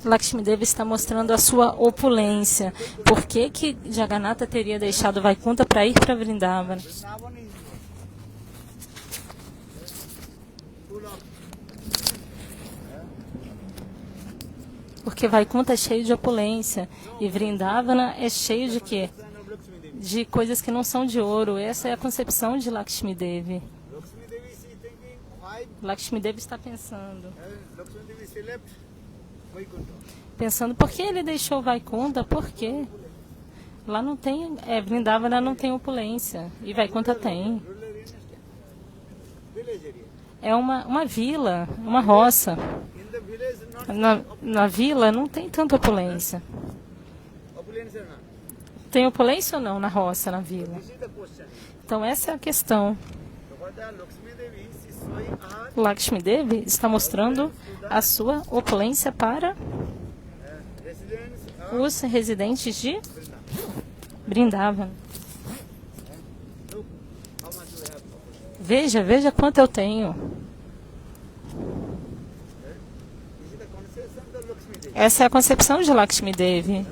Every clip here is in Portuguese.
Lakshmi Devi está mostrando a sua opulência. Por que que Jagannatha teria deixado Vaikunta para ir para Vrindavana? Porque Vaikunta é cheio de opulência e Vrindavana é cheio de quê? De coisas que não são de ouro. Essa é a concepção de Lakshmi Devi. Lakshmi Devi está pensando por que ele deixou Vaikunta, por quê? Lá não tem, Vrindavana não tem opulência e Vaikunta tem. É uma vila, uma roça. Na vila não tem tanta opulência. Tem opulência ou não na roça, na vila? Então essa é a questão. Lakshmi Devi está mostrando a sua opulência para os residentes de Vrindavana. Veja quanto eu tenho. Essa é a concepção de Lakshmi Devi.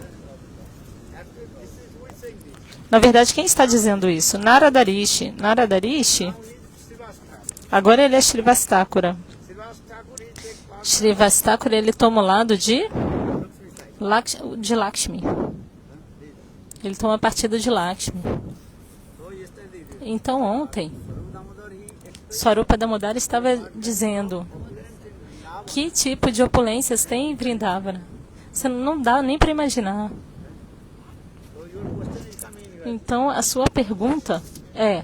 Na verdade, quem está dizendo isso? Narada Rishi. Narada Rishi, agora ele é Shrivastakura. Shrivastakura, ele toma o lado de Lakshmi. Ele toma partido de Lakshmi. Então, ontem, Swarupa Damodara estava dizendo que tipo de opulências tem em Vrindavana. Você não dá nem para imaginar. Então, a sua pergunta é: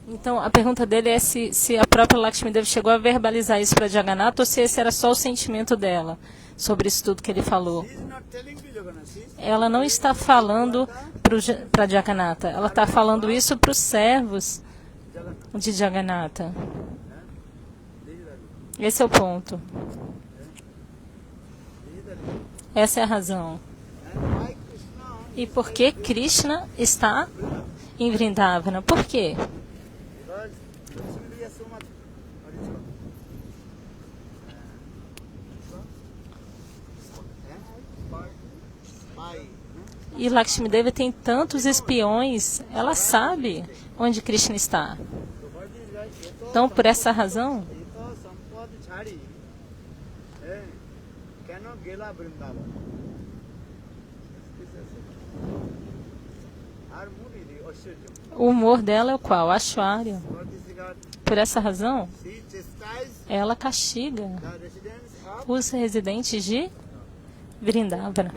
então, a pergunta dele é se a própria Lakshmi Devi chegou a verbalizar isso para Jagannatha ou se esse era só o sentimento dela sobre isso tudo que ele falou. Ela não está falando para Jagannatha, ela está falando isso para os servos de Jagannatha. Esse é o ponto. Essa é a razão. E por que Krishna está em Vrindavana? Por quê? E Lakshmi Devi tem tantos espiões, ela sabe onde Krishna está. Então, por essa razão, o humor dela é o qual? Aishwarya. Por essa razão, ela castiga os residentes de Vrindavana,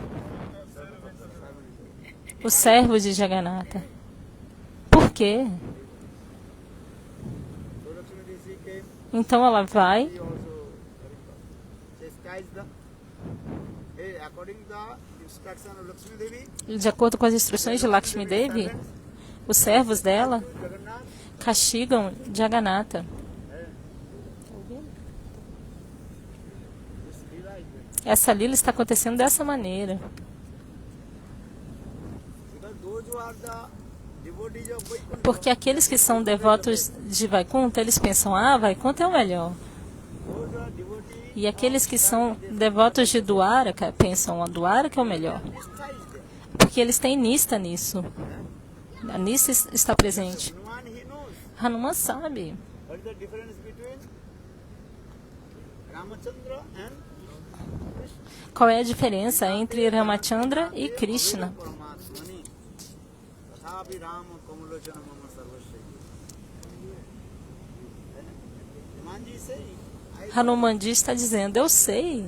os servos de Jagannatha. Por quê? Então ela vai de acordo com as instruções de Lakshmi Devi, os servos dela castigam Jagannatha. Essa lila está acontecendo dessa maneira. Porque aqueles que são devotos de Vaikunta, eles pensam, Vaikunta é o melhor. E aqueles que são devotos de Dwaraka pensam, a Dwaraka é o melhor. Porque eles têm nista nisso. A nista está presente. Hanuman sabe. Qual é a diferença entre Ramachandra e Krishna? Hanumanji está dizendo, eu sei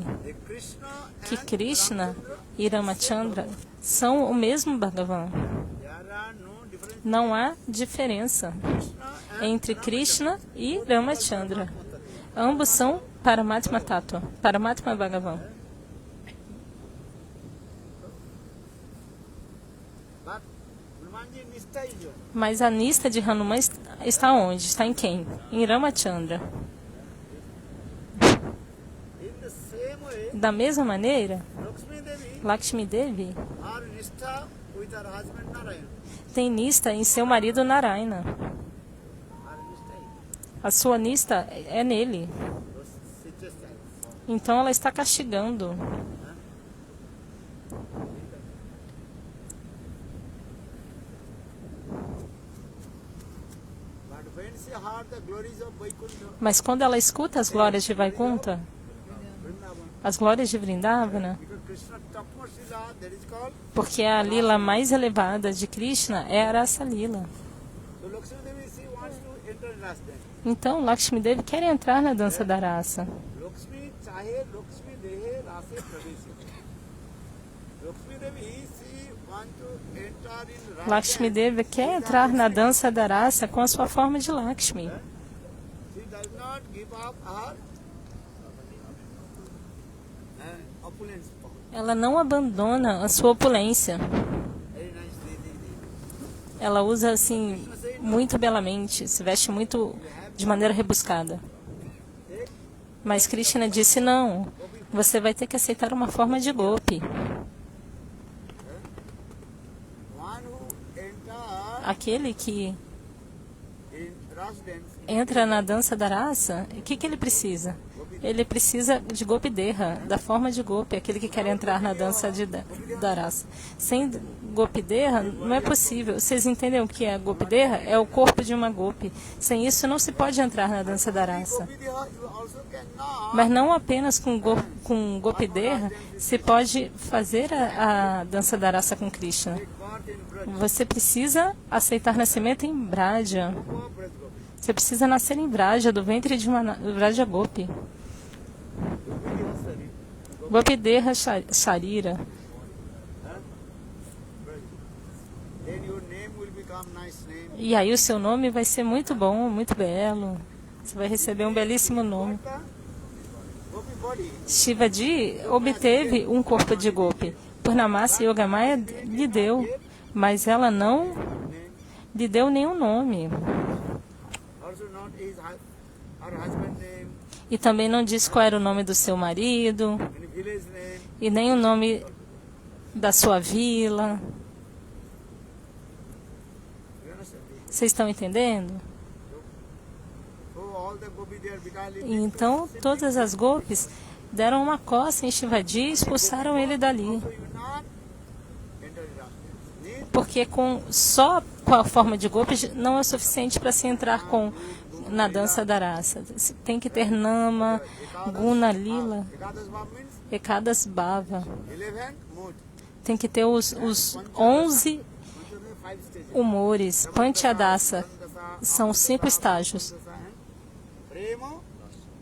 que Krishna e Ramachandra são o mesmo Bhagavan. Não há diferença entre Krishna e Ramachandra. Ambos são Paramatma Tattva, Paramatma Bhagavan. Mas a nista de Hanuman está onde? Está em quem? Em Ramachandra. way, Da mesma maneira, Lakshmi Devi, Lakshmi Devi her nistha with her husband Narayana. tem nista em seu marido Narayana. Her nistha is A sua nista é nele. she just like. Então ela está castigando. But when she heard the glories of Vaikuntha, Mas quando ela escuta as glórias de Vaikunta, Vrindavan, as glórias de Vrindavana, because Krishna topmost lila, that is called. porque a lila mais elevada de Krishna é a Rasa Lila. So Lakshmi Devi, she wants to enter Ras dance. Então Lakshmi Devi quer entrar na dança da raça. Lakshmi chahe Lakshmi dehe rase praveshi. Lakshmi Devi, she wants to enter in Ras Lakshmi dance. Devi quer entrar na dança da raça com a sua forma de Lakshmi. She does not give up her opulence. Ela não abandona a sua opulência. Very nice. Ela usa assim muito belamente, se veste muito de maneira rebuscada. Mas Krishna disse não. Você vai ter que aceitar uma forma de golpe. One who enter Aquele que in Ras dance, entra na dança da raça, o que ele precisa? Ele precisa de golpe derra, da forma de golpe, aquele que quer entrar na dança da raça. Sem golpe derra, não é possível. Vocês entendem o que é golpe derra? É o corpo de uma golpe. Sem isso, não se pode entrar na dança da raça. Gopideha, you also cannot Mas não apenas com golpe derra se pode fazer a dança da raça com Krishna. take birth in Braj. Você precisa aceitar nascimento em Braja. Go Braj Gopi. Você precisa nascer em Braja, do ventre de uma Braja Gopi. Gopideha Sari. Gopi Derra Sharira. Then your name will become nice name. E aí o seu nome vai ser muito bom, muito belo. Você vai receber um belíssimo nome. Gopi body. Shivaji obteve um corpo de Gopi. Purnamasi Yogamaya lhe deu, mas ela não lhe deu nenhum nome. Also not her husband name, E também não disse qual era o nome do seu marido, any village name. e nem o nome da sua vila. You understand? Vocês estão entendendo? So all the Gopi they are because E então todas as golpes deram uma coça em Shivaji e expulsaram ele dali. so you not enter the Ras dance. Need Porque só com a forma de golpe não é o suficiente para se entrar na dança da raça. Tem que ter Nama, Guna, Lila, Ekadas Bhav means Ekadas Bhava. 11 mood. Tem que ter os 11 5 stages. humores. Panchadasa são 5 estágios. Prema,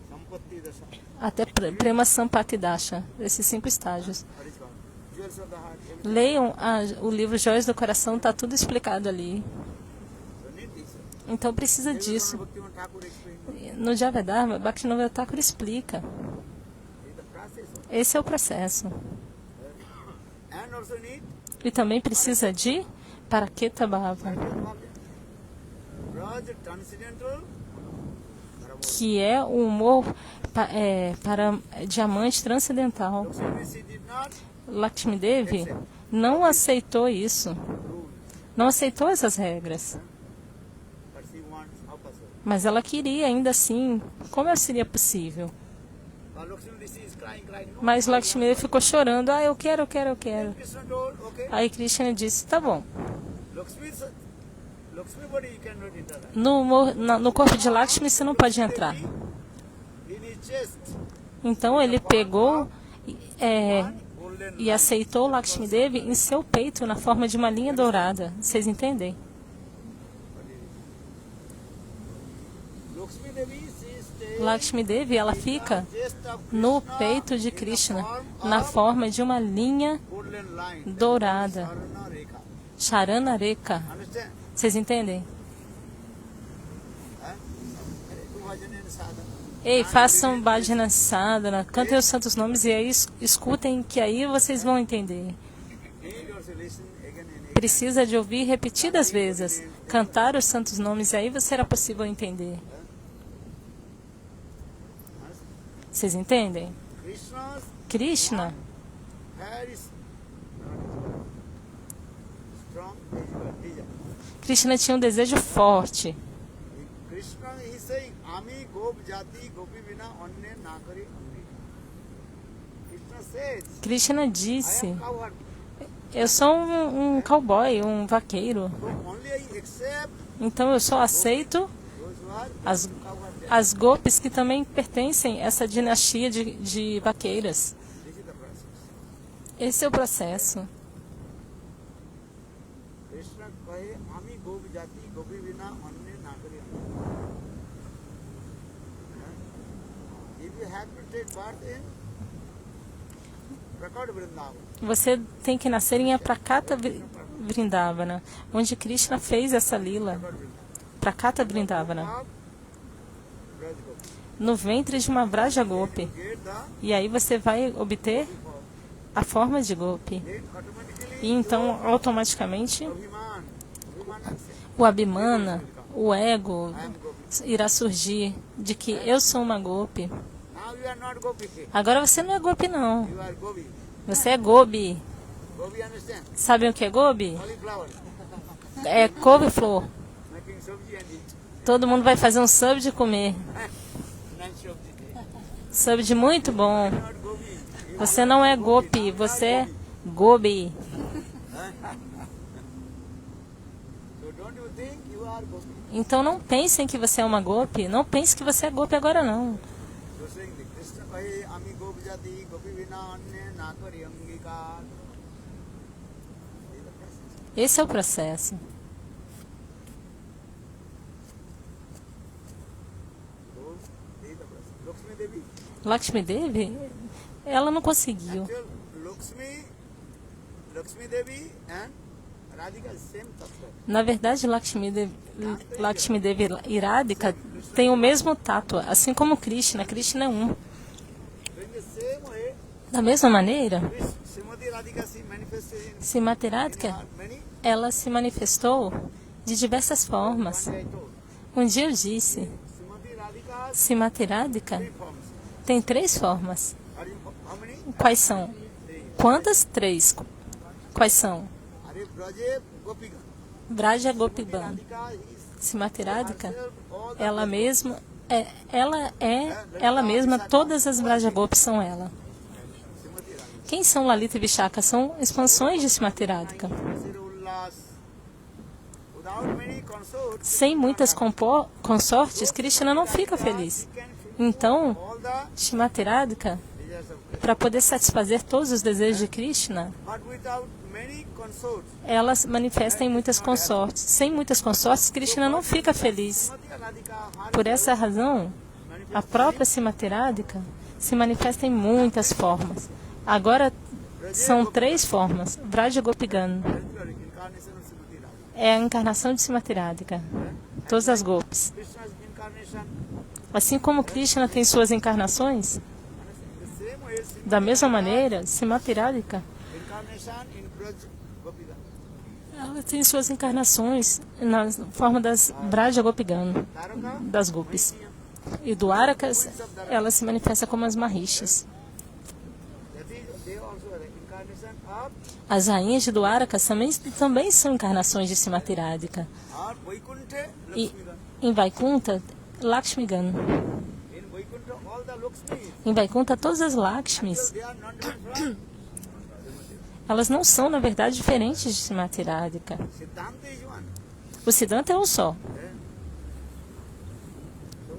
Sampatti Dasa. Até Prema Sampati Dasha, esses 5 estágios. That is called Jewels of the Heart. Leiam o livro Joias do Coração, está tudo explicado ali. So need this. Então precisa disso. Bhaktivinoda Thakur explained. No Javadharma, Bhaktivinoda Thakur explica. It's the process of. Esse é o processo. And also need E também precisa de Paraketa Bhava, Raj transcendental. que é o humor para diamante transcendental. Lakshmi she did not Lakshmi Devi não aceitou isso, não aceitou essas regras, but she wants opposite. mas ela queria ainda assim. Como seria possível? But Lakshmi she is crying. No. Mas Lakshmi Devi ficou chorando. Eu quero, eu quero, eu quero. Krishna told, okay. Aí Krishna disse, tá bom. Lakshmi body you cannot enter. No corpo de Lakshmi você não pode entrar. In his chest, Então ele pegou golden e aceitou Lakshmi Devi em seu peito na forma de uma linha dourada. Vocês entendem? Lakshmi Devi she stays Lakshmi Devi, ela fica chest of no Krishna peito de in the Krishna, form na of forma de uma linha golden line. dourada. Sarana Rekha. Charana Rekha. Understand? Vocês entendem? Huh? Bhajana and sadhana. Ei, façam Bhajana Sadhana, cantem os santos nomes e aí escutem que aí vocês vão entender. Need also listen again and again. Precisa de ouvir repetidas vezes, cantar os santos nomes e aí será possível entender. Understand? Vocês entendem? Krishna's Krishna very strong desire. Krishna tinha um desejo forte. Krishna is saying, Ami gop jati gopi vina onne na kari amri. Krishna says, Krishna I disse: am coward. eu sou um cowboy, um vaqueiro. So only I accept Então eu só aceito those who are as, coward. as gopis que também pertencem a essa dinastia de vaqueiras. This is the process. Esse é o processo. Krishna kahe, Ami gop jati gopi vina onne na kari amri. If you have to take part in Prakad Vrindavan, Você tem que nascer em Prakata Vrindavana, onde Krishna fez essa lila. Prakata Vrindavana, Braj Gopi. no ventre de uma Vraja Gopi. Get the E aí você vai obter a forma de Gopi. then automatically E então, automaticamente, Abhiman accept. o Abhimana, o ego, I am Gopi. irá surgir de que eu sou uma Gopi. Now you are not Gopi. Agora você não é Gopi, não. You are Gopi. Você é Gobi. Gopi understand? Sabem o que é Gobi? Cauliflower. É couve-flor. Making sabji and eat. Todo mundo vai fazer um sub de comer. Nice sabji. Sub muito bom. Not Gopi. Você não é Gopi, você é Gobi. So don't you think you are Gopi? Então não pensem que você é uma Gopi. Não pense que você é Gopi agora, não. So saying the Krishna kahe ami gopi jati gopi vina anne na kari angikar. This is the process. Esse é o processo. So this is the process. Lakshmi Devi. Lakshmi Devi, ela não conseguiu. Actual Lakshmi Devi and Radhika is same tattva. Na verdade, Lakshmi Devi e Radhika têm o mesmo tato, assim como Krishna. Krishna é um. So in the same way, Da mesma maneira, Srimati Radhika se manifested in Srimati Radhika, many. ela se manifestou de diversas formas. One day I told. Um dia eu disse, Srimati Radhika has Srimati Radhika three forms. tem 3 formas. How many? Quais são? Three. Quantas? 3. Quais são? Are Braje Gopika. Vraja Gopiban. Radhika is Srimati Radhika, herself all the ela mesma, todas as Vraja Gopis são ela. Srimati Radhika. Quem são Lalita e Vishaka? São expansões de Srimati Radhika. Sri Ullas. Without many consorts, Sem muitas consortes, Krishna não fica feliz. Então, all the Srimati Radhika, desires of Krishna. para poder satisfazer todos os desejos de Krishna, But without many consorts, ela se manifesta em muitas consortes. Sem muitas consortes, Krishna não fica feliz. Srimati Radhika has Por essa razão, a própria Srimati Radhika se manifesta em muitas formas. Agora são 3 formas. Vraja Gopigan incarnation of Srimati Radhika. é a encarnação de Srimati Radhika. Todas as Gopis. Krishna's incarnation, Assim como Krishna tem suas encarnações, the same way Srimati da mesma maneira, Srimati Radhika, incarnation in Braj Gopika. ela tem suas encarnações na forma das Vraja Gopigan, Taraka, das Gopis. E do Arakas, ela se manifesta como as Mahishis. that is, they also are the incarnation of As rainhas de Dwarakas também são encarnações de Srimati Radhika. or Vaikuntha, E Lakshmigan. em Vaikunta, Lakshmigan. In Vaikuntha, all the Lakshmis, Em Vaikunta, todas as Lakshmis, they are not different from elas não são, na verdade, diferentes de Srimati Radhika. Siddhanta is one. O Siddhanta é um só. So,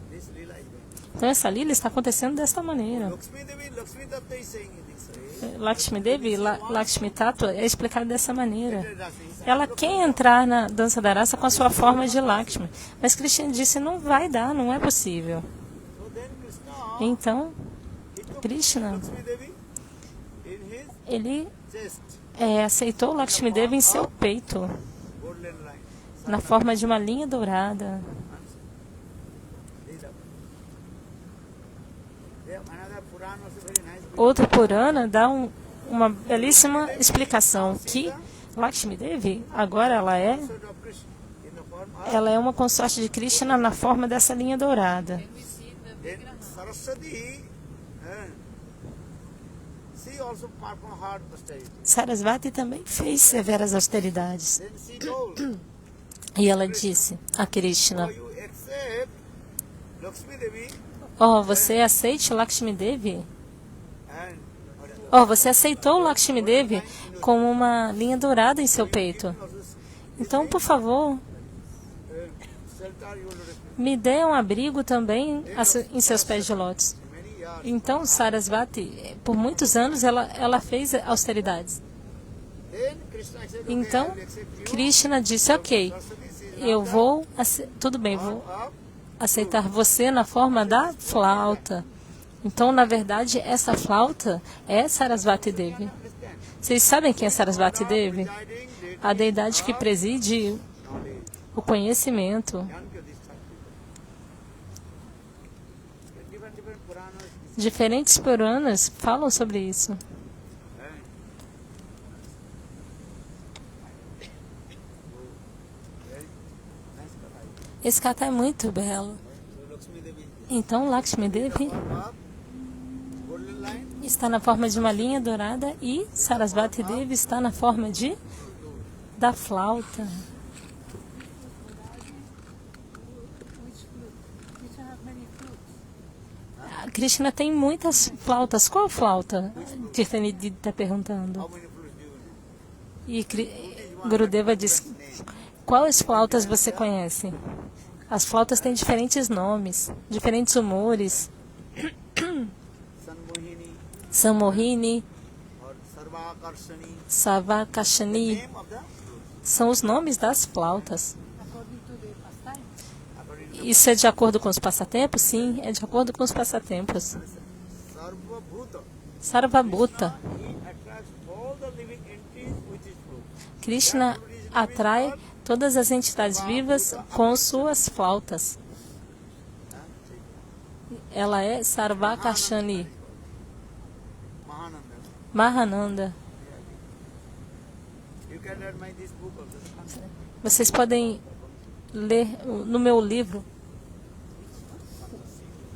this Leela is going. Então essa lila está acontecendo desta maneira. Lakshmi Devi, Lakshmi Tattva is saying it this way. Lakshmi Devi, Lakshmi Tattva é explicado dessa maneira. Rasa is Ela quer entrar na dança da raça com a sua forma de Lakshmi. Mas Krishna disse, não vai dar, não é possível. So then Krishna, Então, he took Krishna, Lakshmi Devi in his ele chest, aceitou Lakshmi Devi em seu peito, golden line. na forma de uma linha dourada. They have another Purana also very nice. Outro Purana dá uma belíssima explicação que Lakshmi Devi, agora Consort of Krishna in the form of ela é uma consorte de Krishna na forma dessa linha dourada. then Saraswati Sarasvati also performed hard austerity. Sarasvati também fez severas austeridades. Then she told, E ela disse a Krishna: "Oh, you accept Lakshmi Devi Oh, você aceite Lakshmi Devi? and Oh, você aceitou Lakshmi Devi com uma linha dourada em seu peito. Então, por favor, shelter you will receive." me dê um abrigo também em seus pés de lótus. Many years. Então, Sarasvati, por muitos anos, ela fez austeridades. Then Krishna said, "Okay, Então, I will accept you." Krishna disse, ok, eu vou, tudo bem, vou aceitar você na forma da flauta. Então, na verdade, essa flauta é Sarasvati Devi. Vocês sabem quem é Sarasvati Devi? A deidade que preside o conhecimento. Different Puranas. Diferentes Puranas falam sobre isso. Esse kata é muito belo. So Lakshmi Devi Então, Lakshmi Devi up, golden line, está na forma de uma linha dourada e Sarasvati Devi está na forma da flauta. A Krishna tem muitas flautas. Qual flauta? Tirthanidhi está perguntando. how many flutes do you know? E Gurudeva diz, quais flautas você conhece? As flautas têm diferentes nomes, diferentes humores. Sanmohini Sammohini, or Sarvakarshani. Savakashani, Name of the flute. são os nomes das flautas. According to Isso é de acordo com os passatempos? Sim, é de acordo com os passatempos. Sarvabhuta, Sarvabhuta. he attracts all the living entities with his flute. Krishna atrai todas as entidades vivas com suas flautas. Ela é Sarvakashani, Mahananda. Mahananda. You can read my this book also. Vocês podem ler no meu livro,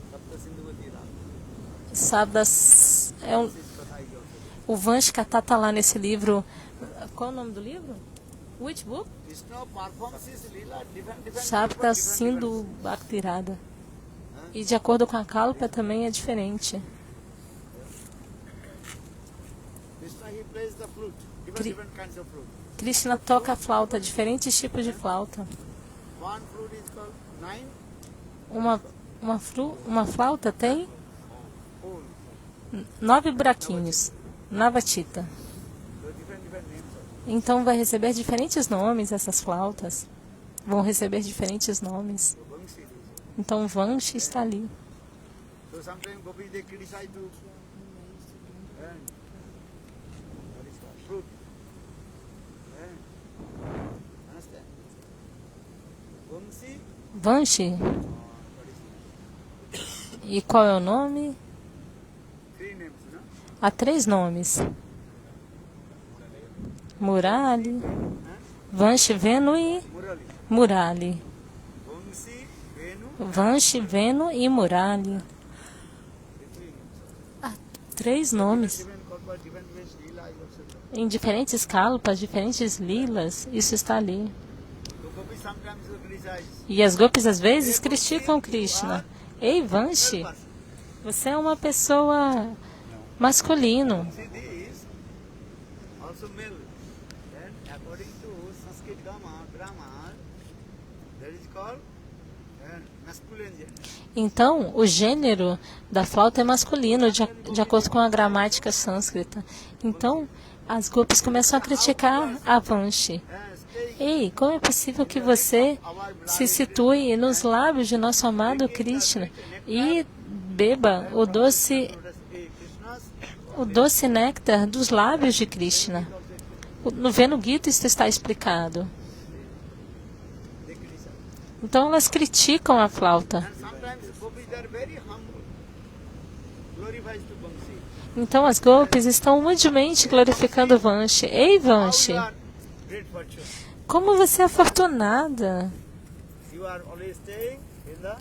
Sapta Sindhuvati Ram. Sabdas. O Vanshkata está lá nesse livro. Qual é o nome do livro? Which book? Krishna performs his lila different Sabda Sindhu Bhaktirada. E de acordo com a Kalpa também é diferente. Krishna he plays the flute, different kinds of flute. Krishna toca a flauta, diferentes tipos de flauta. One flute is called nine Uma flauta tem holes. 9 buraquinhos. Navatita. So different names also. Então vai receber diferentes nomes essas flautas. Vão receber diferentes nomes. So Bangsi is. Então Vanshi está ali. So sometimes gopis they criticize to and what is called fruit. Understand? Bangsi, Vanshi. what is E qual é o nome? 3 names, no? Há 3 nomes. Murali, Vanshi, Venu e Murali. Murali. Bangsi, Venu, Vanshi, Venu e Murali. the 3 names. Há 3 nomes. Different called by different ways, lila is also there. Em diferentes kalpas, diferentes lilas, isso está ali. So gopis sometimes they criticize. E as gopis às vezes criticam Krishna. Ei, Vanshi, você é uma pessoa masculino. See this also male. Then according to Sanskrit grammar, that is called masculine gender. Então, o gênero da flauta é masculino, de acordo com a gramática sânscrita. Então, as gopis começam a criticar a Vanshi. Ei, como é possível que você se situe nos lábios de nosso amado Krishna e beba o doce néctar dos lábios de Krishna? No Venu Gita isso está explicado. They criticize. Então elas criticam a flauta. And sometimes gopis they are very humble, glorifies to Bangsi. Então as gopis estão humildemente glorificando Vanshi. Ei, Vanshi, How you are great fortune. como você é afortunada. You are always staying in the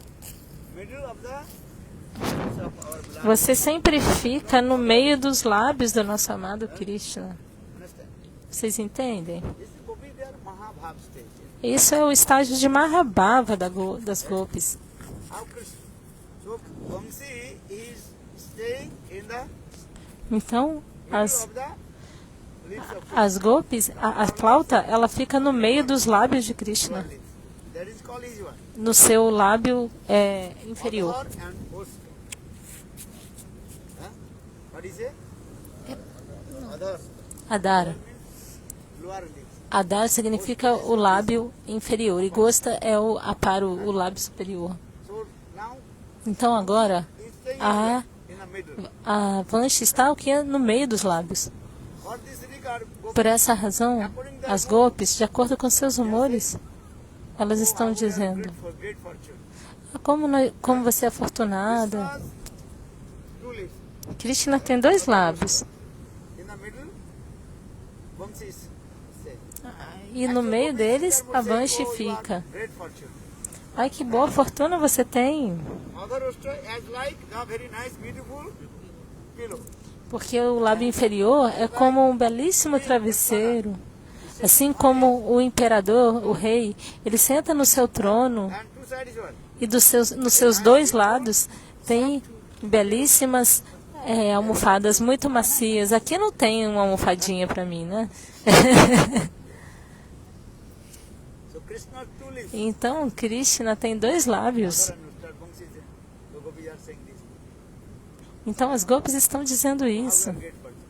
middle of the of our beloved. Você sempre fica no meio dos lábios do nosso amado Krishna. Understand? Vocês entendem? This is Gopi, they are Mahabhav stage. Isso é o estágio de Mahabhava das gopis. How Krishna? So Vamsi is staying in the Então, middle as, of the lips of as gopis, a flauta, ela fica no meio dos lábios de Krishna, lips. That is called easy one. no seu lábio inferior. Adhar and Osta. Huh? What is it? Adhar. Adara. Lower lips. Adar significa o lábio inferior e Gosta é o lábio superior. So now Então agora he's staying a, in the middle. a Vanshi está o que? No meio dos lábios. For this regard, Gopi, Por essa razão, as gopis, de acordo com seus humores, elas estão dizendo: great fortune. como você é afortunada. Krishna's two lips. Krishna tem dois lábios. In the middle, Vamsi is staying. E no meio deles, a Vanshi fica. Great fortune. Ai, que boa fortuna você tem. Other Osta as like the very nice, beautiful pillow. Porque o lábio inferior é como um belíssimo travesseiro. Assim como o imperador, o rei, ele senta no seu trono And two sides one. e nos seus dois lados tem belíssimas almofadas muito macias. Aqui não tem uma almofadinha para mim, né? So Krishna's two lips. Então, Krishna tem dois lábios. Other Osta, Vamsi is the Gopis are saying this. Então, as gopis estão dizendo isso. Great fortune.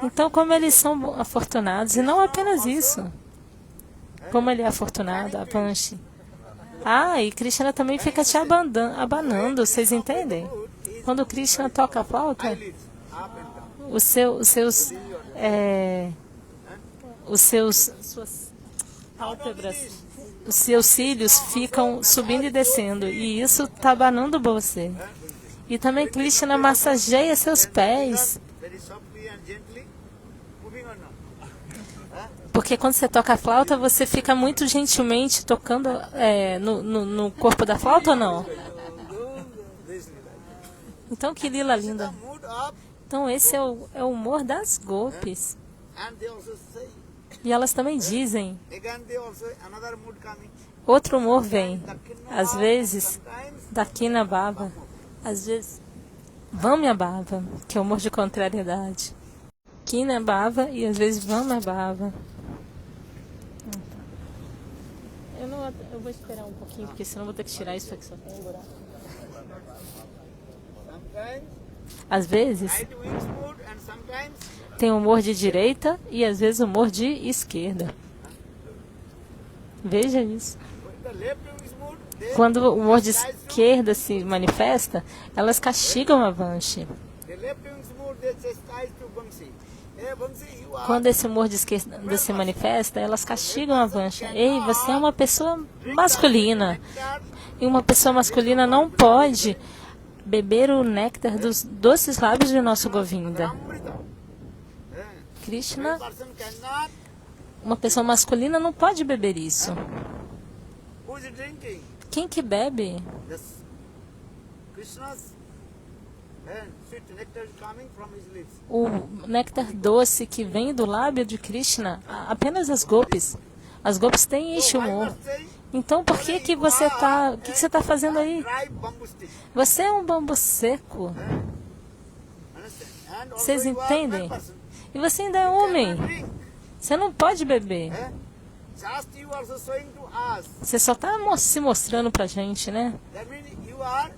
Então, como eles são afortunados, e não apenas isso. Como ele é afortunado, a Vanshi. Ah, e Krishna também fica te abanando, vocês entendem? Quando Krishna toca a flauta, Eyelids up and down. suas pálpebras, os seus cílios ficam subindo e descendo, e isso está abanando você. E também Krishna massageia seus pés, Very softly and gently. Moving on now. porque quando você toca a flauta, você fica muito gentilmente tocando no corpo da flauta ou não? This Então, que lila linda. the mood of, Então, esse é o humor das gopis. and they also say, E elas também dizem, again they also, another mood coming. outro humor vem. Dakina Às vezes, sometimes Dakina Bhava. Às vezes, Vamya Bhava, que é o humor de contrariedade. Kina Bhava e às vezes Vamya Bhava. Eu vou esperar um pouquinho, porque senão eu vou ter que tirar isso aqui, só tem um buraco. sometimes Às vezes, right wings mood and sometimes tem humor de direita e às vezes humor de esquerda. Veja isso. the left wings mood, they Quando o humor de esquerda se manifesta, elas castigam a Vanshi. the left wings mood they chastise to Vamsi. Hey Vamsi, you are Quando esse humor de esquerda se manifesta, elas castigam a Vanshi. Ei, você é uma pessoa masculina. E uma pessoa masculina não pode beber o néctar dos doces lábios de nosso Govinda. Amrita. Krishna, Person cannot. uma pessoa masculina não pode beber isso. Who is drinking? Quem que bebe? Yes. Krishna's sweet nectar is coming from his lips. O néctar doce que vem do lábio de Krishna, apenas as gopis. As gopis têm este So I humor. must say, Então, por que que você está... O que que você está fazendo aí? dry bamboo stick. Você é um bambu seco. Understand? And also Vocês you are entendem? man person. E você ainda é Cannot homem. drink. Você não pode beber. Just you also showing to us. Você só está se mostrando pra gente, né? That means you are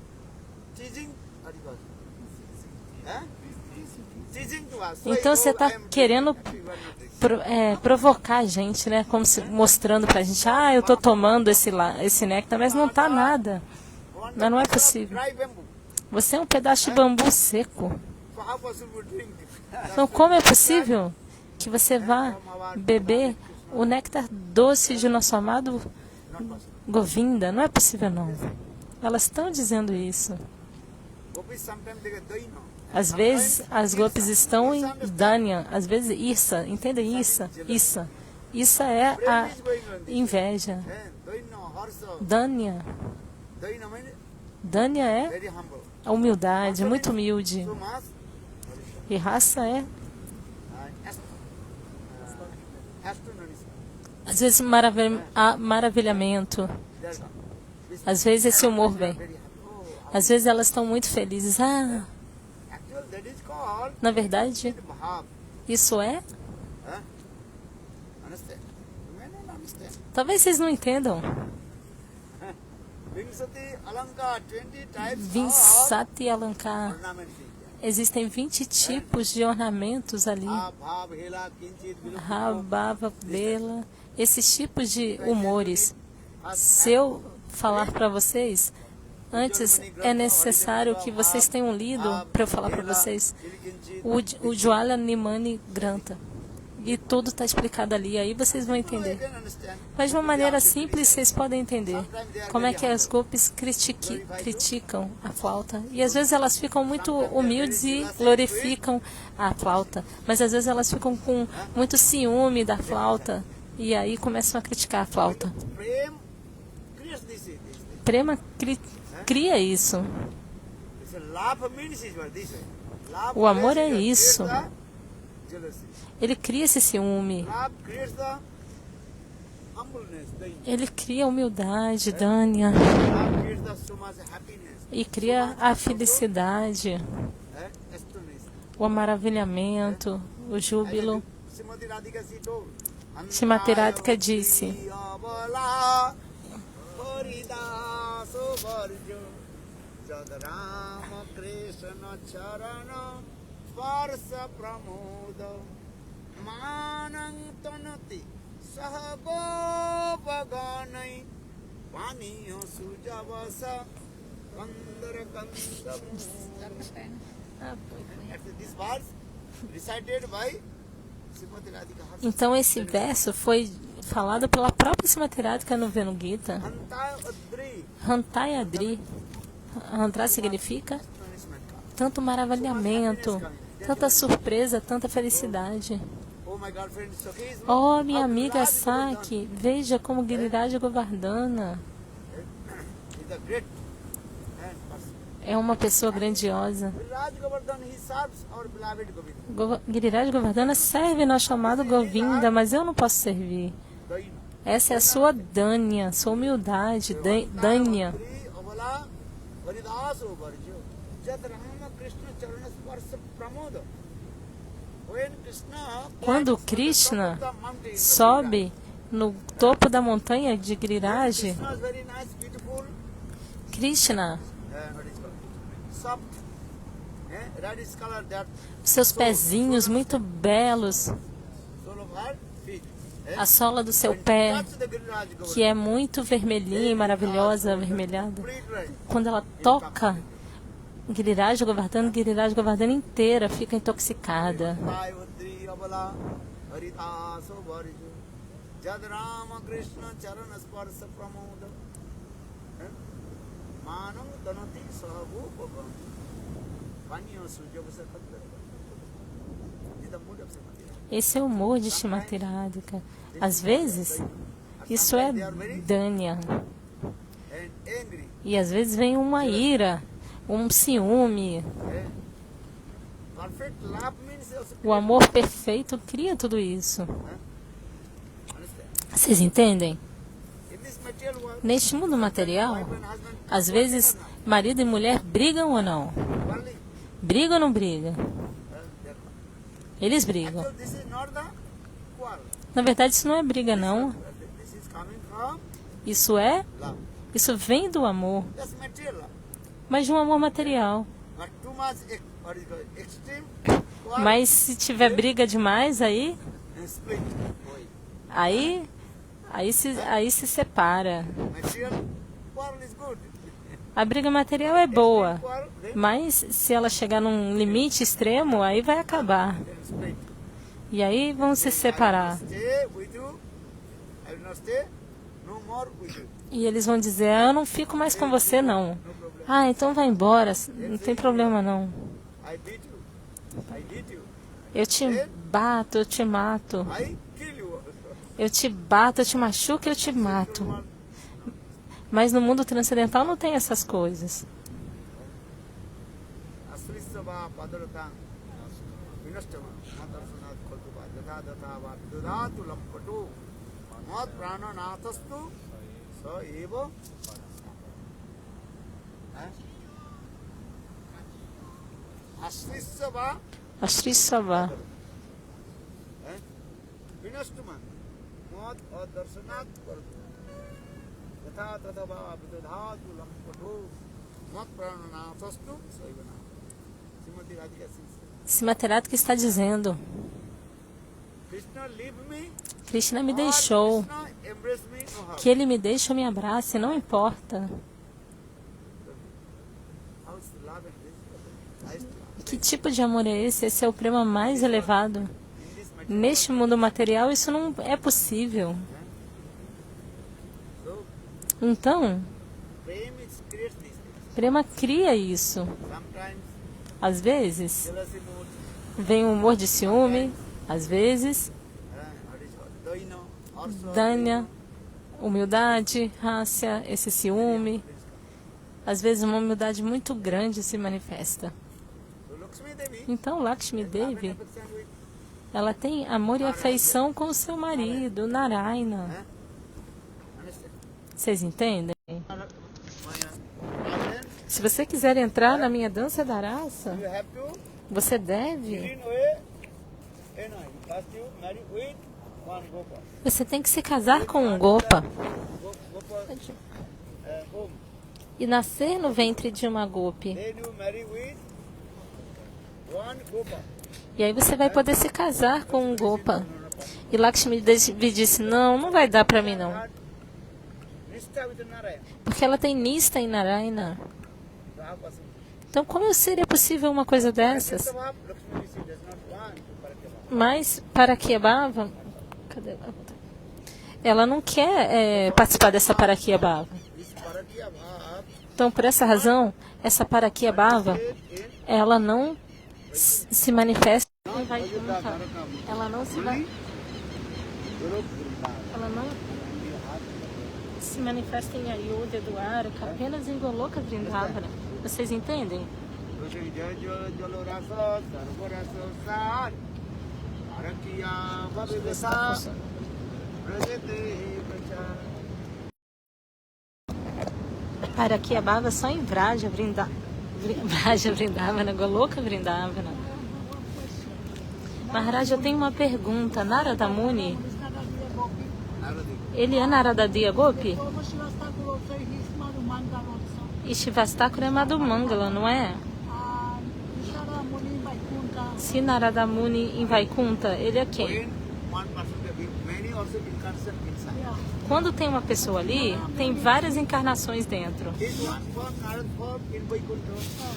teasing. What do you call it? Teasing to us. So, Então você oh, está I am querendo drinking. You are not drinking. provocar a gente, né? Como se mostrando pra gente, ah, eu tô tomando esse néctar, mas não tá nada. One Mas não é piece of possível. Dry bamboo. Você é um pedaço de bambu seco. So how possible to drink? Então como é possível que você vá beber o néctar doce de nosso amado Not possible. Govinda? Não é possível, não. Elas estão dizendo isso. Gopis sometimes they get doi no. Às vezes as gopis estão em Danya, às vezes Issa, entenda Issa? Issa é a inveja. Doi no, horse. Danya, Doi no means Danya é very humble. A humildade, muito humilde. So much. E raça é, Astronomy. às vezes, maravilhamento. Às vezes esse humor vem. Às vezes elas estão muito felizes. Ah, Actually, that is called na verdade, bhav. isso é? Understand? You may not understand. Talvez vocês não entendam. Vinsati Alankar, 20 types of Vinsati Alankar. ornaments. Existem 20 tipos de ornamentos ali. Bhav, Hela, Kinchit, Vilupta. Rabava, Bela. Esses tipos de humores. Se eu falar para vocês, antes é necessário que vocês tenham lido para eu falar para vocês o Jwala Nimani Granta. E tudo está explicado ali, aí vocês vão entender. Mas de uma maneira simples vocês podem entender como é que as golpes criticam a flauta. E às vezes elas ficam muito humildes e glorificam a flauta. Mas às vezes elas ficam com muito ciúme da flauta e aí começam a criticar a flauta. Prem creates this. Prema cria isso. It's a love means is what this way. Love O amor é creates isso. the jealousy. Ele cria esse ciúme. Love creates the humbleness. Ele cria a humildade, Dânia. Love creates the so much happiness. E cria a felicidade, Astonishment. o maravilhamento, o júbilo. Srimati Radhika ji told, Srimati Radhika disse: Abala, Haridaso Varjo, Jadarama Krishna Charana, Varsa Pramoda, Manang Tanati, Sahagopaganai, Vaniyo Sujavasa, Kandara Kandam. This verse recited by Srimati Radhika herself. Então esse verso foi falado pela própria Srimati Radhika no Venu Gita. Antayadri, Hantayadri. Hantra significa astonishment. tanto maravilhamento, tanta surpresa, tanta felicidade. Oh, my girlfriend Sakhi is Oh, minha amiga Saki, veja como Giriraj Govardhana a great person. é uma pessoa grandiosa. Raj Govardhan, he serves our beloved Govinda. Giriraj Govardhana serve nosso chamado Govinda, mas eu não posso servir. Daina. Essa é a sua Dânia, sua humildade, Dânia. Antayadri, Avala, Haridaso Varjo, Jad Rama Krishna Charanas Varsa Pramoda. When Krishna Quando Krishna sobe no topo da montanha de Giriraj, Krishna is very nice, beautiful, Krishna, what is called? Soft, reddish color, that seus pezinhos muito belos, sole of her feet. a sola do seu pé, Touch the Giriraj Govardhan. que é muito vermelhinha, maravilhosa, avermelhada. Quando ela toca Giriraj Govardhana inteira fica intoxicada. Antayadri, Avala, Haridaso Varjo, Jad Rama Krishna Charanas Varsa Pramoda. Manam Danati Sahago Baba. Vanyo Sujavasa Kandara. This is the mood of Srimati Radhika. Esse é o humor de Srimati Radhika. Às vezes, isso é Dânia. And angry. E às vezes vem uma ira, um ciúme. Perfect love means also O amor perfeito cria tudo isso. understand. Vocês entendem? In this material world, Neste mundo material, wife and husband às vezes marido e mulher brigam ou não? quarreling. Brigam ou não brigam? They're- Eles brigam. Actually, this is not the quarrel. Na verdade, isso não é briga, não. This is coming from Isso é, love. isso vem do amor, That's material love. mas de um amor material. But too much what is called extreme quarrel Mas se tiver briga demais, and split. aí se separa. Material quarrel is good. A briga material é boa, Quarrel, then mas se ela chegar num limite extremo, aí vai acabar. split. E aí vão se separar. Stay with you. I will not stay. No more with you. E eles vão dizer, eu não fico mais com você, não. No problem. Ah, então vai embora, não tem problema não. I beat you. I beat you. Eu te bato, eu te mato. I kill you. Eu te bato, eu te machuco, eu te mato. Mas no mundo transcendental não tem essas coisas. Asrisava Padarata Vinastama Matarsanat Koltuba Jatha Datha Dudatu Lampatu Mat Prana Nathastu Sa Eva Asrisava Asrisava. Vinastama Mat Adarsanat Koltuba Jatha Datha Dudatu Lampatu Mat Prana Nathastu Sa Eva Srimati Radhika Simaterata que está dizendo: Krishna leave me, Krishna me deixou, Krishna embrace me, no harm. que ele me deixe ou me abrace, não importa. How's love and this? Highest love. Que tipo de amor é esse? Esse é o prema mais elevado. In this material, Neste mundo material, isso não é possível. so Então, prema is creates these things. prema cria isso. Sometimes Às vezes, jealousy mood, vem um humor de ciúme. Às vezes, what is called doino, also danya, humildade, rácia, esse ciúme. Às vezes, uma humildade muito grande se manifesta. So Lakshmi Devi, Então, Lakshmi love and Devi, affection with, ela tem amor e afeição com o seu marido, Narayana. understand? Vocês entendem? Then Se você quiser entrar na minha dança da raça, you have to você deve, clean away, first you marry with one Gopa. você tem que se casar com um Gopa Gopa home. e nascer no ventre de uma Gopi. Then you marry with one Gopa. E aí você vai poder se casar com um Gopa. E Lakshmi Devi disse: não vai dar para mim não. Nishta with Narayana. Porque ela tem nista em Narayana. So how possible? Então como seria possível uma coisa dessas? Lakshmi Rishi does not want to Parakyabhava. Mas Parakyabhava, cadê? Ela não quer participar dessa Parakyabhava. This Parakyabhava Então por essa razão, essa Parakyabhava, in ela não se manifesta em Vaikuntha. Ela não se manifesta em Ayodhya, Dwaraka, apenas em Goloka Vrindavana. Vocês entendem? Parakyabhava só em Vraja Vrindavana, Goloka Vrindavana. Maharaj, eu tenho uma pergunta. Narada Muni, ele é Naradadiya Gopi? E Shivastakura é Madhumangala, não é? Se Narada Muni em Vaikuntha, ele é quem? Quando tem uma pessoa ali, tem várias encarnações dentro.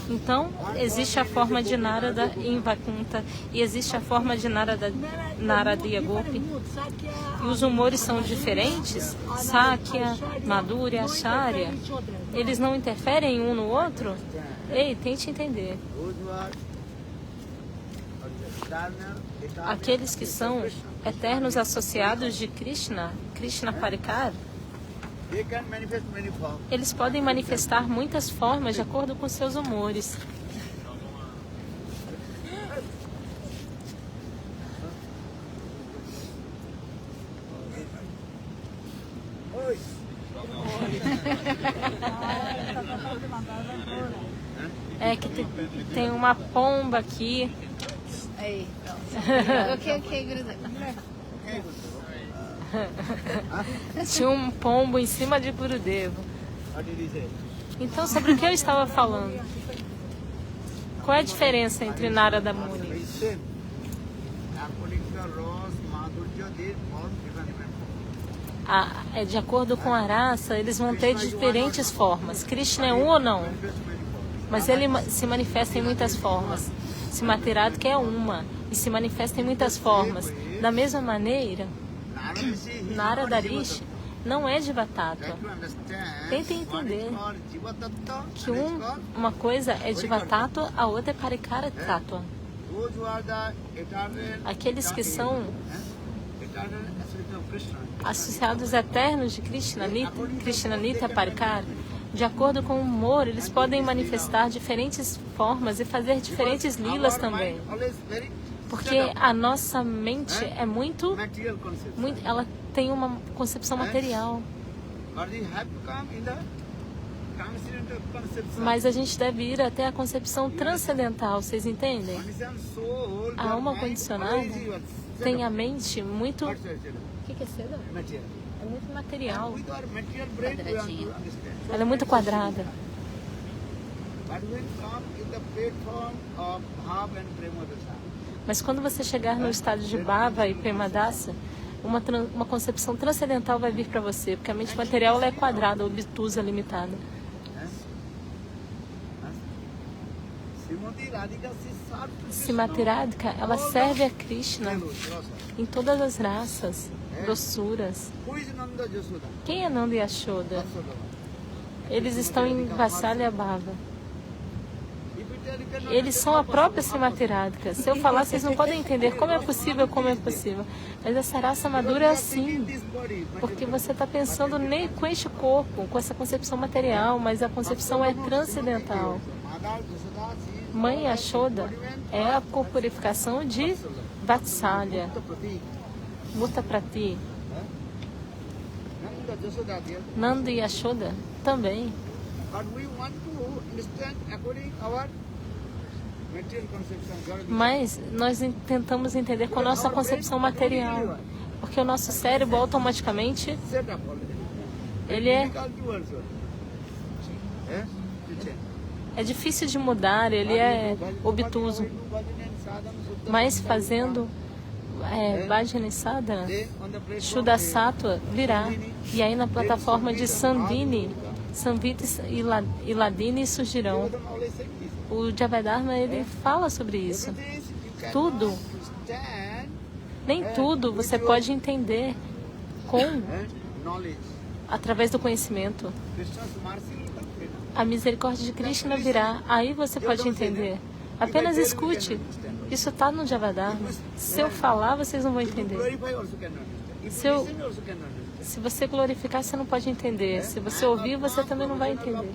Então, existe a forma de Narada em Vaikuntha e existe a forma de Naradiya Gopi. E os humores são diferentes? Sakya, Madhurya, Acharya. Eles não interferem um no outro? Ei, tente entender. Aqueles que são eternos associados de Krishna, Krishna Parikar, eles podem manifestar muitas formas de acordo com seus humores. É que tem uma pomba aqui. Aí, ok, Gurudeva. Tinha um pombo em cima de Gurudeva. Então, sobre o que eu estava falando? Qual é a diferença entre Narada Muni? É de acordo com a raça, eles vão ter diferentes formas. Krishna é um ou não? Mas ele se manifesta em muitas formas. Simaterata que é uma e se manifesta em muitas formas. Da mesma maneira, Narada Rishi não é Jiva-tattva. Tentem entender que uma coisa é Jiva-tattva, a outra é Parikara-tattva. Aqueles que são associados eternos de Krishna Nitya Parikara, De acordo com o humor, eles podem manifestar diferentes formas e fazer diferentes lilas também. Porque a nossa mente é muito, ela tem uma concepção material. Mas a gente deve ir até a concepção transcendental, vocês entendem? A alma condicionada tem a mente muito... O que é seda? É muito material. Quadradinho. Ela é muito quadrada. Mas quando você chegar no estado de Bhava e Premadasa, uma concepção transcendental vai vir para você, porque a mente material ela é quadrada, obtusa, limitada. Srimati Radhika, ela serve a Krishna em todas as raças, grossuras. Quem é Nanda e Yashoda? Eles estão em Vatsalya Bhava. Eles são a própria Srimati Radhika. Se eu falar, vocês não podem entender como é possível, como é possível. Mas essa raça madura é assim. Porque você está pensando nem com este corpo, com essa concepção material, mas a concepção é transcendental. Mãe Yashoda é a corporificação de Vatsalya, Murta Prati. Nanda e Yashoda também. Mas nós tentamos entender com a nossa concepção material, porque o nosso cérebro automaticamente é difícil de mudar, ele é obtuso. Mas fazendo Bhajana Sadhana, Shuddha Sattva virá. E aí na plataforma de Sandhini, Samvita e Ladini surgirão. O Javadharma, ele fala sobre isso. Tudo, nem tudo você pode entender através do conhecimento. A misericórdia de Krishna virá, aí você pode entender. Apenas escute. Isso está no Javadharma. Se eu falar, vocês não vão entender. Se você glorificar, você não pode entender. Se você ouvir, você também não vai entender.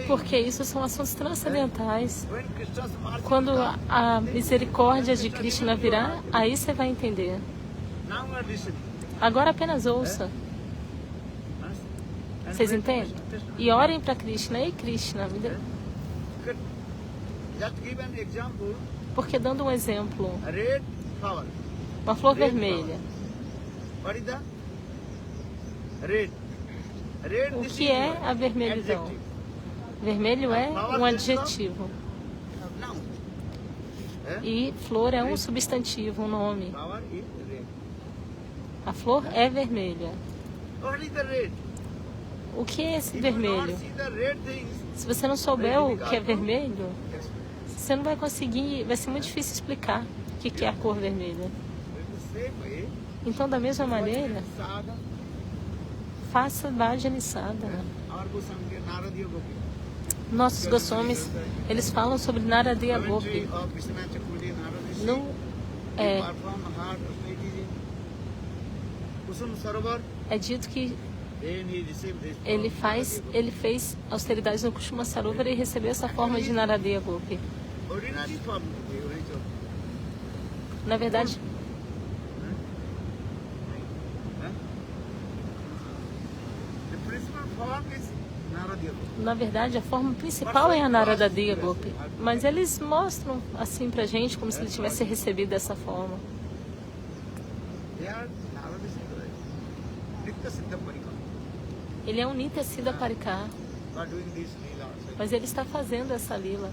Porque isso são assuntos transcendentais. Quando a misericórdia de Krishna virá, aí você vai entender. Agora apenas ouça. Vocês entendem? E orem para Krishna. Ei, Krishna, me dê. Porque dando um exemplo, uma flor vermelha. O que é a vermelhidão? Vermelho é um adjetivo. E flor é um substantivo, um nome. A flor é vermelha. O que é esse vermelho? Se você não souber o que é vermelho, você não vai conseguir, vai ser muito difícil explicar o que é a cor vermelha. Então, da mesma maneira, faça Bhajana Sadhana. Nossos Goswamis, eles falam sobre Naradiya Gopi. É dito que ele fez austeridades no Kushuma Sarovar e recebeu essa forma de Naradiya Gopi. Na verdade, a forma principal é a Naradiya Gopi. Mas eles mostram assim pra gente como se ele tivesse recebido dessa forma. Ele é um Nitya Siddha Parikar. Mas ele está fazendo essa lila.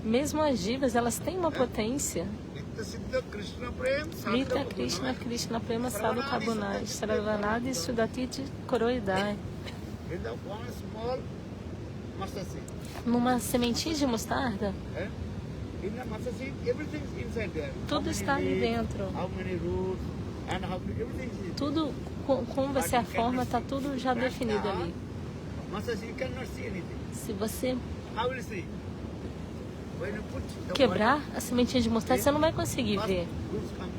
Mesmo as jivas, elas têm uma potência. Nitya Krishna, Krishna Prema Sadhu Kabunai, Saravanadi Sudatiti Koroidai. Numa sementinha de mostarda, tudo está ali dentro. Tudo, como vai ser a forma, está tudo já definido ali. masses, you cannot see anything. Se você How will you see? When you put the quebrar a sementinha de mostarda, você não vai conseguir water, ver. roots come.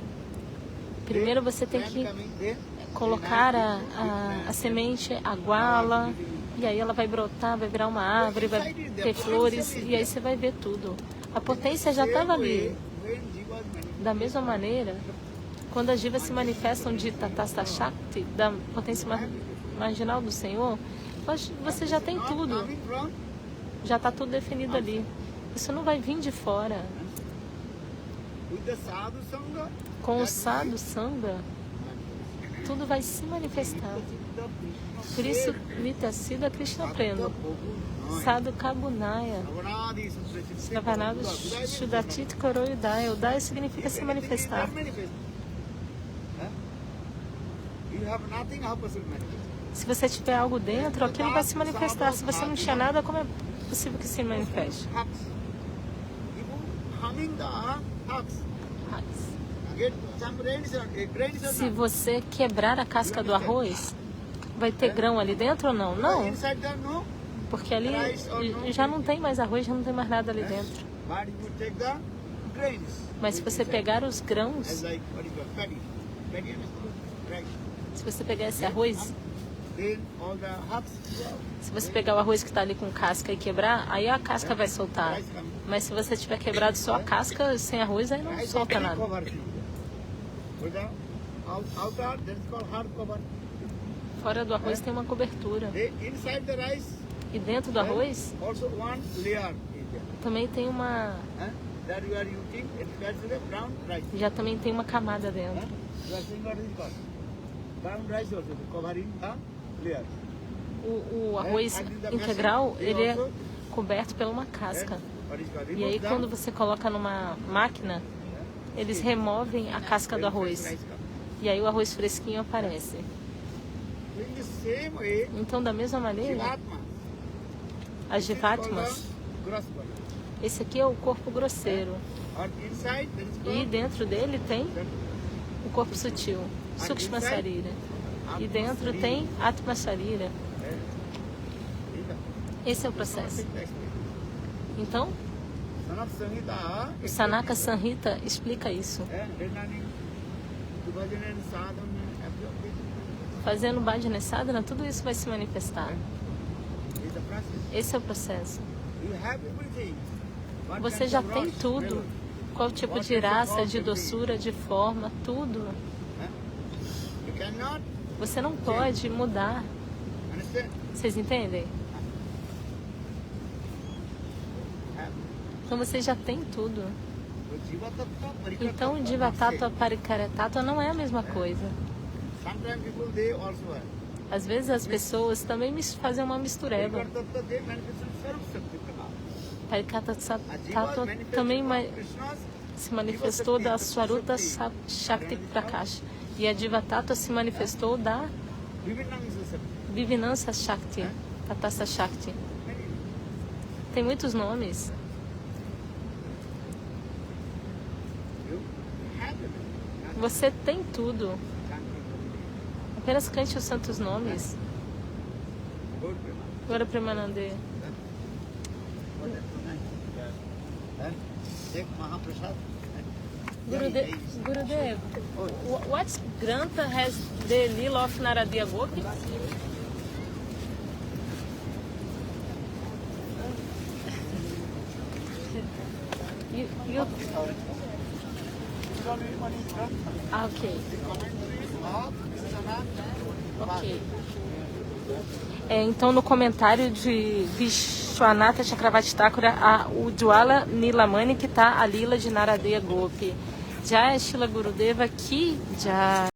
Primeiro você tem que colocar a semente, aguá-la, e aí ela vai brotar, vai virar uma árvore, vai ter flores, e aí você vai ver tudo. A potência já estava ali. Da mesma maneira, quando as jivas se manifestam de Tatastha Shakti, da potência marginal do Senhor, você já tem tudo. Já está tudo definido ali. Isso não vai vir de fora. Com o Sadhu Sangha, tudo vai se manifestar. Por isso, Nityasiddha Krishna Prema, Sadhu Kabunaya, Savanado Shudatit Koroyudaya. Udaya significa se manifestar. Se você tiver algo dentro, aquilo vai se manifestar. Se você não tinha nada, como é possível que se manifeste? Se você quebrar a casca do arroz, vai ter grão ali dentro ou não? Não, porque ali já não tem mais arroz, já não tem mais nada ali dentro. Mas se você pegar os grãos, se você pegar esse arroz, se você pegar o arroz que está ali com casca e quebrar, aí a casca vai soltar. Mas se você tiver quebrado só a casca, sem arroz, aí não solta nada. Fora do arroz tem uma cobertura. E dentro do arroz também tem uma... Já também tem uma camada dentro. O arroz integral, ele é coberto por uma casca. E aí quando você coloca numa máquina, eles removem a casca do arroz. E aí o arroz fresquinho aparece. Então, da mesma maneira, as Jivatmas, esse aqui é o corpo grosseiro. E dentro dele tem o corpo sutil, Sukshma Sarira. E dentro tem Atma Sarira. Esse é o processo. Então, o Sanaka Samhita explica isso. Fazendo Bhajana Sadhana, tudo isso vai se manifestar. Esse é o processo. Você já tem tudo. Qual tipo de raça, de doçura, de forma, tudo. Você não pode mudar. Vocês entendem? Então você já tem tudo. Então, Jiva Tattva, Parikara Tattva não é a mesma coisa. Às vezes as pessoas também fazem uma mistureba. Parikara Tattva também se manifestou da Swarupa Shakti Prakash. E a Jiva Tattva se manifestou da Vivinansa Shakti, Tatastha Shakti. Tem muitos nomes. Você tem tudo. Apenas cante os santos nomes. Agora Premanande. Gurudev, what Grantha has the Lila of Naradiya Gopi? Ok. Ok. Então, no comentário de Vishwanatha Chakravarti Thakura, o Jwala Nilamani, que está a Lila de Naradeya Gopi. Jai Shila Gurudeva, que Jai.